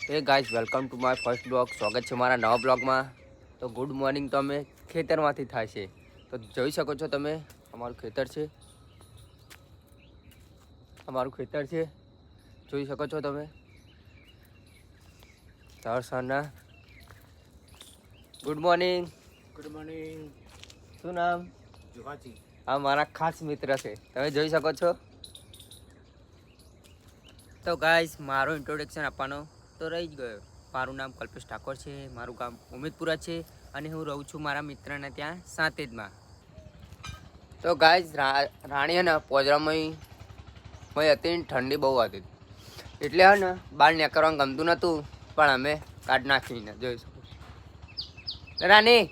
Hey guys welcome to my first blog. સ્વાગત છે મારા નવા બ્લોગમાં. તો ગુડ મોર્નિંગ તો અમે ખેતરમાંથી થાય છે. તો જોઈ શકો છો તમે, અમારું ખેતર છે, જોઈ શકો છો તમે. સવારના ગુડ મોર્નિંગ. શું નામ? જુહાજી. આ મારા ખાસ મિત્ર છે, તમે જોઈ શકો છો. તો ગાઈઝ મારો ઇન્ટ્રોડક્શન આપવાનો તો રહી જ ગયો. મારું નામ કલ્પેશ ઠાકોર છે, મારું ગામ ઉમેદપુરા છે અને હું રહું છું મારા મિત્રને ત્યાં સાંતેજમાં. તો ગાઈઝ રાણી હે ને પોજરામાં હતી, ઠંડી બહુ હતી એટલે હે ને બહાર નીકળવાનું ગમતું નહોતું, પણ અમે કાઢ નાખીને જોઈ શકો. રાણી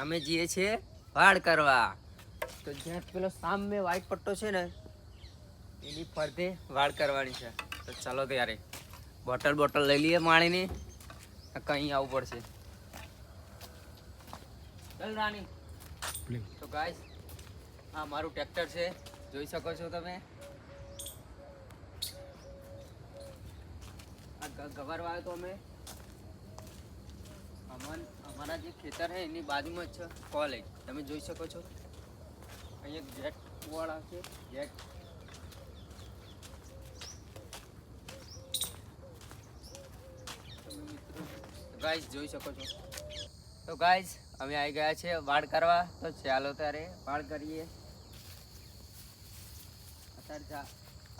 અમે જઈએ છીએ વાડ કરવા. તો જ્યાં પેલો સામે વ્હાઈટ પટ્ટો છે ને એની ફરતે વાડ કરવાની છે. તો ચાલો ત્યારે બોટલ લઈ લઈએ માણીની, કहीं આવવું પડશે. ચાલ રાણી. તો ગાઈસ આ મારું ટ્રેક્ટર છે, જોઈ શકો છો તમે. આ ગવાર વાવ્યો તો અમે અમારા જે ખેતર છે એની બાજુમાં જ છે કોલેજ, તમે જોઈ શકો છો. અહીંયા જેટ વાળા છે, જેટ. ગાઈસ જોઈ શકો છો. તો ગાઈસ અમે આવી ગયા છે વાડ કરવા. તો ચાલો ત્યારે વાડ કરીએ. અત્યારે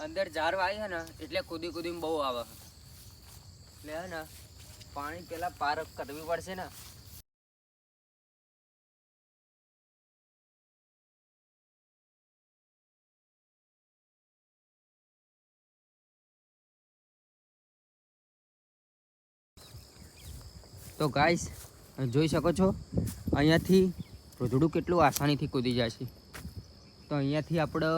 અંદર ઝાર વાય છે ને એટલે કૂદી બહુ આવે, એટલે હે ને પાણી પેલા પાર કરવી પડશે ને. તો ગાઈસ જોઈ શકો છો અહીંયાથી રોજડું કેટલું આસાનીથી કૂદી જાય છે. તો અહીંયાથી આપણે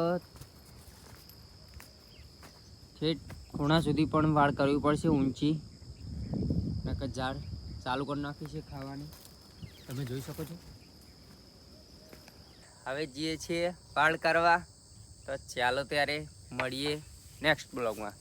ઠેઠ ખૂણા સુધી પણ વાડ કરવી પડશે ઊંચી, નકર ઝાડ ચાલુ કરી નાખી છે ખાવાની, તમે જોઈ શકો છો. હવે જઈએ છીએ વાડ કરવા. તો ચાલો ત્યારે મળીએ નેક્સ્ટ બ્લોગમાં.